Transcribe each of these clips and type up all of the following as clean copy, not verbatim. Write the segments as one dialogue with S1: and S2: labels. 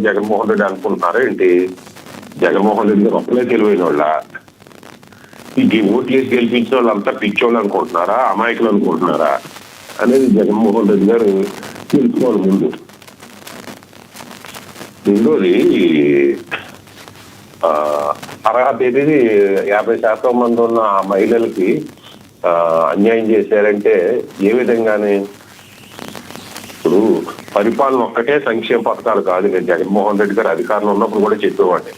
S1: జగన్మోహన్ రెడ్డి అనుకుంటున్నారా ఏంటి? జగన్మోహన్ రెడ్డి గారు ఒక్కలే తెలివైన వాళ్ళ? ఈ ఓట్లేసి గెలిపించిన వాళ్ళంతా పిచ్చోళ్ళు అనుకుంటున్నారా, అమాయకులు అనుకుంటున్నారా అనేది జగన్మోహన్ రెడ్డి గారు తెలుసుకోవాలి ముందు. రెండోది, అర్హత ఏది 50% మంది ఉన్న మహిళలకి అన్యాయం చేశారంటే ఏ విధంగానే? ఇప్పుడు పరిపాలన ఒక్కటే సంక్షేమ పథకాలు కాదు. నేను జగన్మోహన్ రెడ్డి గారు అధికారంలో ఉన్నప్పుడు కూడా చెప్పేవాడిని,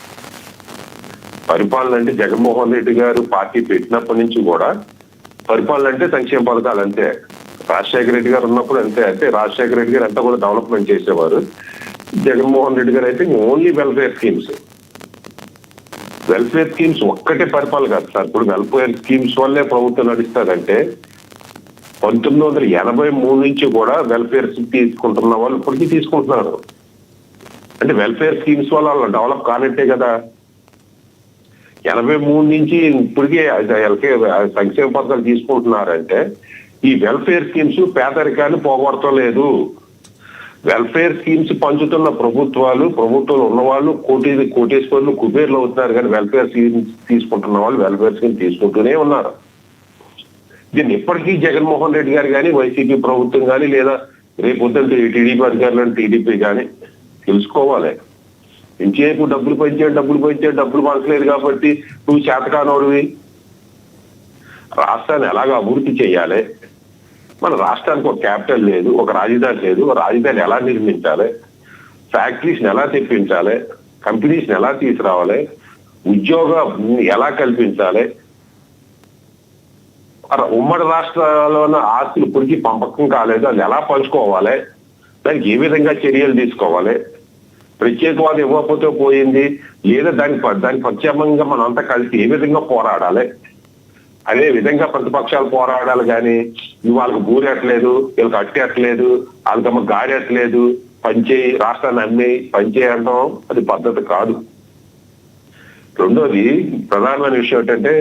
S1: పరిపాలన అంటే జగన్మోహన్ రెడ్డి గారు పార్టీ పెట్టినప్పటి నుంచి కూడా పరిపాలన అంటే సంక్షేమ పథకాలు అంతే. రాజశేఖర రెడ్డి గారు ఉన్నప్పుడు అంతే. అంటే రాజశేఖర రెడ్డి గారు అంతా కూడా డెవలప్మెంట్ చేసేవారు. జగన్మోహన్ రెడ్డి గారు అయితే only welfare schemes. Welfare schemes ఒక్కటే పరిపాలన కాదు సార్. ఇప్పుడు వెల్ఫేర్ స్కీమ్స్ వల్లే ప్రభుత్వం నడుస్తుందంటే 1983 నుంచి కూడా వెల్ఫేర్ తీసుకుంటున్న వాళ్ళు ఇప్పటికీ తీసుకుంటున్నారు. అంటే వెల్ఫేర్ స్కీమ్స్ వల్ల వాళ్ళు డెవలప్ కానట్టే కదా. 83 నుంచి ఇప్పటికే సంక్షేమ పథకాలు తీసుకుంటున్నారంటే ఈ వెల్ఫేర్ స్కీమ్స్ పేదరికాన్ని పోగొడతలేదు. వెల్ఫేర్ స్కీమ్స్ పంచుతున్న ప్రభుత్వంలో ఉన్నవాళ్ళు కోటేశ్వర్లు కుబేర్లు అవుతున్నారు, కానీ వెల్ఫేర్ స్కీమ్స్ తీసుకుంటున్న వాళ్ళు వెల్ఫేర్ స్కీమ్ తీసుకుంటూనే ఉన్నారు. దీన్ని ఇప్పటికీ జగన్మోహన్ రెడ్డి గారు కానీ, వైసీపీ ప్రభుత్వం కానీ, లేదా రేపు పొద్దున్న టీడీపీ అధికారులను టీడీపీ కానీ తెలుసుకోవాలి. ఇంచేపు డబ్బులు డబ్బులు పంచలేదు కాబట్టి నువ్వు చేతకానోడివి. రాష్ట్రాన్ని ఎలాగో అభివృద్ధి చేయాలి, మన రాష్ట్రానికి ఒక క్యాపిటల్ లేదు, ఒక రాజధాని లేదు, ఒక రాజధాని ఎలా నిర్మించాలి, ఫ్యాక్టరీస్ని ఎలా తెప్పించాలి, కంపెనీస్ని ఎలా తీసుకురావాలి, ఉద్యోగం ఎలా కల్పించాలి, ఉమ్మడి రాష్ట్రాల్లోని ఆస్తులు ఇప్పటికీ పంపకం కాలేదు, అది ఎలా పంచుకోవాలి, దానికి ఏ విధంగా చర్యలు తీసుకోవాలి, ప్రత్యేకవాదం ఇవ్వకపోతే పోయింది, లేదా దానికి ప్రత్యేకంగా మనం అంతా కలిసి ఏ విధంగా పోరాడాలి, అదే విధంగా ప్రతిపక్షాలు పోరాడాలి. కానీ వాళ్ళకి బూరెట్టలేదు, వీళ్ళకి అట్టేయట్లేదు, వాళ్ళకమ్మ గాడెట్టలేదు, పంచేయి రాష్ట్రాన్ని అమ్మి పంచేయి అంటాం, అది పద్ధతి కాదు. రెండోది, ప్రధానమైన విషయం ఏంటంటే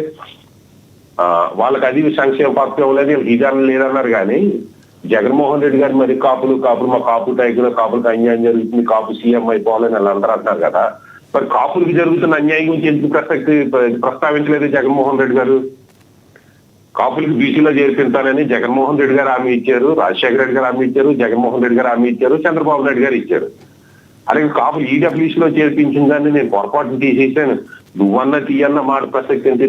S1: వాళ్ళకి అది సంక్షేమ పథకం లేదు, వీళ్ళకి ఇదానం లేదన్నారు. కానీ జగన్మోహన్ రెడ్డి గారు మరి కాపులు మా కాపు టైకులు, కాపులకు అన్యాయం జరుగుతుంది, కాపు సీఎం అయిపోవాలని వాళ్ళందరూ అంటున్నారు కదా. మరి కాపులకి జరుగుతున్న అన్యాయం గురించి ఎందుకు ప్రస్తావించలేదు జగన్మోహన్ రెడ్డి గారు? కాపులకి బీసీలో చేర్పించాలని జగన్మోహన్ రెడ్డి గారు హామీ ఇచ్చారు, రాజశేఖర రెడ్డి గారు హామీ ఇచ్చారు, జగన్మోహన్ రెడ్డి గారు హామీ ఇచ్చారు, చంద్రబాబు నాయుడు గారు ఇచ్చారు. అలాగే కాపులు ఈడబ్ల్యూసీలో చేర్పించిందని నేను పొరపాటును తీసేసాను, నువ్వన్నా తీయన్న మాట ప్రసక్తి ఎంత.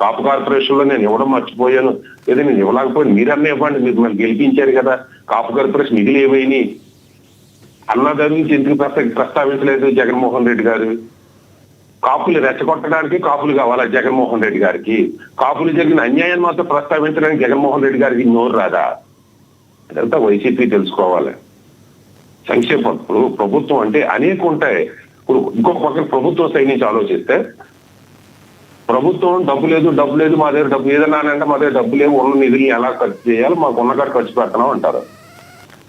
S1: కాపు కార్పొరేషన్ లో నేను ఇవ్వడం మర్చిపోయాను, లేదా నేను ఇవ్వలేకపోయాను, మీరన్నా ఇవ్వండి, మీరు మళ్ళీ గెలిపించారు కదా, కాపు కార్పొరేషన్ నిధులు ఏమైనాయి అన్నదాని నుంచి ఎందుకు ప్రస్తావించలేదు జగన్మోహన్ రెడ్డి గారు? కాపులు రెచ్చగొట్టడానికి కాపులు కావాలా జగన్మోహన్ రెడ్డి గారికి? కాపులు జరిగిన అన్యాయాన్ని మాత్రం ప్రస్తావించడానికి జగన్మోహన్ రెడ్డి గారికి నోరు రాదా? అదంతా వైసీపీ తెలుసుకోవాలి. సంక్షేమం ఇప్పుడు ప్రభుత్వం అంటే అనేక ఉంటాయి. ఇప్పుడు ఇంకొక పక్కన ప్రభుత్వం సైడ్ నుంచి ఆలోచిస్తే, ప్రభుత్వం డబ్బు లేదు మా దగ్గర డబ్బు ఏదన్నా అంటే మా దగ్గర డబ్బు లేవు, ఉన్న నిధులు ఎలా ఖర్చు చేయాలి, మాకు ఉన్నకాడ ఖర్చు పెడతాం అంటారు.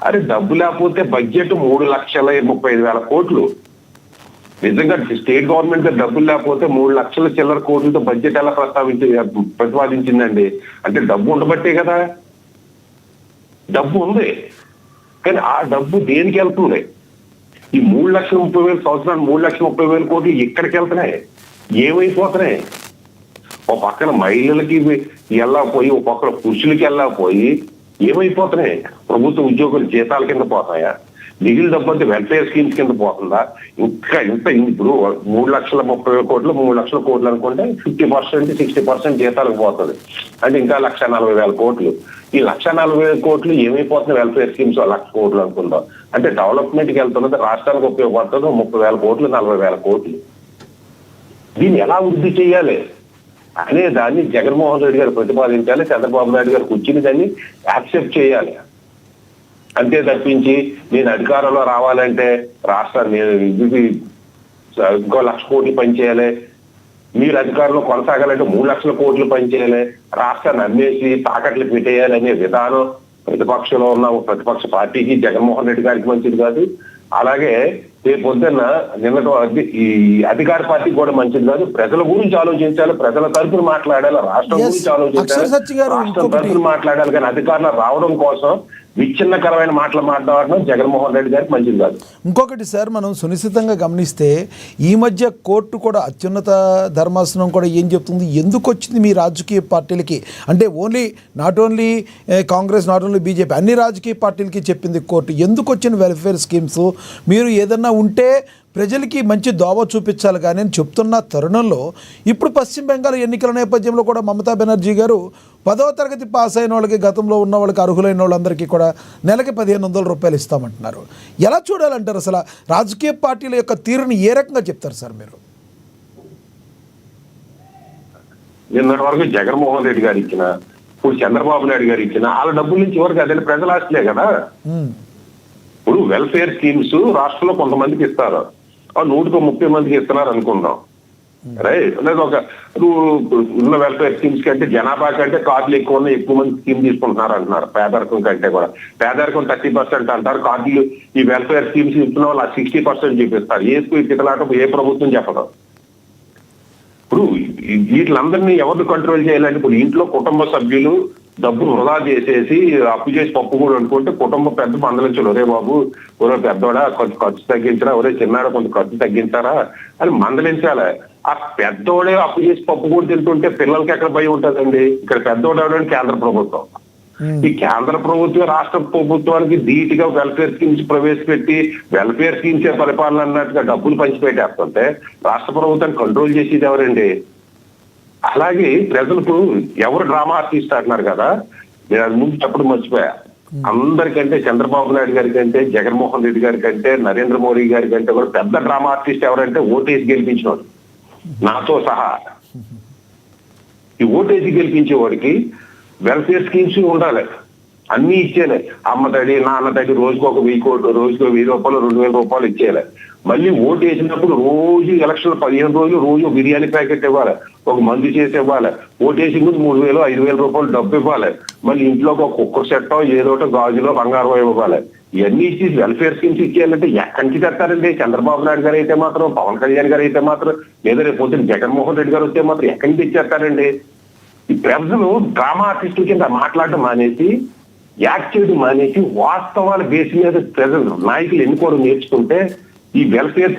S1: అరే డబ్బు లేకపోతే బడ్జెట్ 3,35,000 కోట్లు. నిజంగా స్టేట్ గవర్నమెంట్ డబ్బులు లేకపోతే 3 లక్షల చిల్లర కోట్లతో బడ్జెట్ ఎలా ప్రతిపాదించిందండి? అంటే డబ్బు ఉండబట్టే కదా. డబ్బు ఉంది, కానీ ఆ డబ్బు దేనికి వెళ్తుంది? ఈ 3,30,000 సంవత్సరాలు 3,30,000 కోట్లు ఎక్కడికి వెళ్తున్నాయి, ఏమైపోతున్నాయి? ఒక పక్కన మహిళలకి వెళ్ళకపోయి, ఒక పక్కన పురుషులకి వెళ్ళకపోయి ఏమైపోతున్నాయి? ప్రభుత్వ ఉద్యోగుల జీతాల కింద పోతాయా? మిగిలిన డబ్బు అంటే వెల్ఫేర్ స్కీమ్స్ కింద పోతుందా? ఇప్పుడు 3,30,000 కోట్లు 3 లక్షల కోట్లు అనుకుంటే 50% 60% జీతాలకు పోతుంది. అంటే ఇంకా 1,40,000 కోట్లు. ఈ 1,40,000 కోట్లు ఏమైపోతుంది? వెల్ఫేర్ స్కీమ్స్ 1,00,000 కోట్లు అనుకుందాం. అంటే డెవలప్మెంట్కి వెళ్తున్నది రాష్ట్రానికి ఉపయోగపడుతుంది 30,000 కోట్లు 40,000 కోట్లు. దీన్ని ఎలా వృద్ధి చేయాలి అనే దాన్ని జగన్మోహన్ రెడ్డి గారు ప్రతిపాదించాలి, చంద్రబాబు నాయుడు గారు కూర్చుని దాన్ని యాక్సెప్ట్ చేయాలి. అంతే తప్పించి నేను అధికారంలో రావాలంటే రాష్ట్రాన్ని ఇంకో 1,00,000 కోట్లు పనిచేయాలి, మీరు అధికారంలో కొనసాగాలంటే 3 లక్షల కోట్లు పనిచేయాలి, రాష్ట్రాన్ని అమ్మేసి తాకట్లు పెట్టేయాలి అనే విధానం ప్రతిపక్షంలో ఉన్న ప్రతిపక్ష పార్టీకి జగన్మోహన్ రెడ్డి గారికి మంచిది కాదు. అలాగే రేపు పొద్దున్న నిన్నటి ఈ అధికార పార్టీకి కూడా మంచిది కాదు. ప్రజల గురించి ఆలోచించాలి, ప్రజల తరపున మాట్లాడాలి, రాష్ట్రం గురించి ఆలోచించాలి, రాష్ట్రం తరపున మాట్లాడాలి. కానీ అధికారులు రావడం కోసం విచ్ఛిన్నకరమైన మాటలు మాట్లాడడం జగన్మోహన్ రెడ్డి గారికి మంచిది కాదు.
S2: ఇంకొకటి సార్, మనం సునిశ్చితంగా గమనిస్తే ఈ మధ్య కోర్టు కూడా, అత్యున్నత ధర్మాసనం కూడా ఏం చెప్తుంది, ఎందుకు వచ్చింది మీ రాజకీయ పార్టీలకి అంటే not only Congress, not only BJP, అన్ని రాజకీయ పార్టీలకి చెప్పింది కోర్టు, ఎందుకు వచ్చిన వెల్ఫేర్ స్కీమ్స్, మీరు ఏదన్నా ఉంటే ప్రజలకి మంచి దోవ చూపించాలి కానీ అని చెప్తున్న తరుణంలో ఇప్పుడు పశ్చిమ బెంగాల్ ఎన్నికల నేపథ్యంలో కూడా మమతా బెనర్జీ గారు 10వ తరగతి పాస్ అయిన వాళ్ళకి, గతంలో ఉన్న వాళ్ళకి, అర్హులైన వాళ్ళందరికీ కూడా నెలకి 1500 రూపాయలు ఇస్తామంటున్నారు. ఎలా చూడాలంటారు అసలు రాజకీయ పార్టీల యొక్క తీరుని ఏ రకంగా చెప్తారు సార్ మీరు?
S1: నిన్నటి వరకు జగన్మోహన్ రెడ్డి గారు ఇచ్చిన, ఇప్పుడు చంద్రబాబు నాయుడు గారు ఇచ్చిన, వాళ్ళ డబ్బుల నుంచి వరకు అదే ప్రజల ఆస్తులే కదా. ఇప్పుడు వెల్ఫేర్ స్కీమ్స్ రాష్ట్రంలో కొంతమందికి ఇస్తారు, 130 మందికి ఇస్తున్నారు అనుకుందాం. రైట్, లేదా ఒక ఉన్న వెల్ఫేర్ స్కీమ్స్ కంటే జనాభా కంటే కార్డులు ఎక్కువ మంది స్కీమ్ తీసుకుంటున్నారు అంటున్నారు. పేదరికం కంటే కూడా, పేదరికం 30% అంటారు, కార్డులు ఈ వెల్ఫేర్ స్కీమ్స్ ఇస్తున్న వాళ్ళు 60% చూపిస్తారు. ఇతలాటం ఏ ప్రభుత్వం చెప్పదు. ఇప్పుడు వీటిలందరినీ ఎవరిని కంట్రోల్ చేయాలంటే, ఇప్పుడు ఇంట్లో కుటుంబ సభ్యులు డబ్బులు వృధా చేసేసి అప్పు చేసి పప్పు కూడా అనుకుంటే కుటుంబం పెద్ద మందలించాడు, ఒరే బాబు, ఒరే పెద్దోడా కొంచెం ఖర్చు తగ్గించరా, ఒరే చిన్నాడా కొంచెం ఖర్చు తగ్గించారా అని మందలించాలి. ఆ పెద్దోడే అప్పు చేసి పప్పు కూడా తింటుంటే పిల్లలకి ఎక్కడ భయం ఉంటుందండి? ఇక్కడ పెద్దోడు ఎవడంటే కేంద్ర ప్రభుత్వం. ఈ కేంద్ర ప్రభుత్వం రాష్ట్ర ప్రభుత్వానికి ధీటుగా వెల్ఫేర్ స్కీమ్స్ ప్రవేశపెట్టి వెల్ఫేర్ స్కీమ్స్ పరిపాలన అన్నట్టుగా డబ్బులు పంచిపెట్టేస్తుంటే రాష్ట్ర ప్రభుత్వాన్ని కంట్రోల్ చేసేది ఎవరండి? అలాగే ప్రజలకు ఎవరు డ్రామా ఆర్టిస్ట్ అంటున్నారు కదా, నేను అది ముందు చెప్పడం మర్చిపోయా. అందరికంటే చంద్రబాబు నాయుడు గారి కంటే, జగన్మోహన్ రెడ్డి గారి కంటే, నరేంద్ర మోడీ గారి కంటే కూడా పెద్ద డ్రామా ఆర్టిస్ట్ ఎవరంటే ఓటేసి గెలిపించినవాడు, నాతో సహా. ఈ ఓటేసి గెలిపించేవాడికి వెల్ఫేర్ స్కీమ్స్ ఉండాలి, అన్ని ఇచ్చేయాలి. అమ్మ తడి, నాన్న తడి, రోజుకు ఒక 1000 రోజుకు 1000 రూపాయలు, 2000 రూపాయలు ఇచ్చేయాలి. మళ్ళీ ఓటు వేసినప్పుడు రోజు ఎలక్షన్ 15 రోజులు రోజు బిర్యానీ ప్యాకెట్ ఇవ్వాలి, ఒక మందు చేసి ఇవ్వాలి, ఓటేసి ముందు 3000, 5000 రూపాయలు డబ్బు ఇవ్వాలి, మళ్ళీ ఇంట్లోకి ఒక కుక్కర్ సెట్టో ఏదోటో గాజులో బంగారం ఇవ్వాలి. ఇవన్నీ ఇచ్చి వెల్ఫేర్ స్కీమ్స్ ఇచ్చేయాలంటే ఎక్కడి నుంచి తెస్తారండి? చంద్రబాబు నాయుడు గారు అయితే మాత్రం, పవన్ కళ్యాణ్ గారు అయితే మాత్రం, లేదా రేపు పొద్దున్న జగన్మోహన్ రెడ్డి గారు వస్తే మాత్రం ఎక్కడి నుంచి తెచ్చేస్తారండి? ఈ ప్రజలు డ్రామా ఆర్టిస్టుల కింద మాట్లాడటం మానేసి, యాక్ట్ చేయడం మానేసి, వాస్తవాల బేస్ మీద ప్రజలు నాయకులు ఎన్నుకోవడం నేర్చుకుంటే ఈ వెల్ఫేర్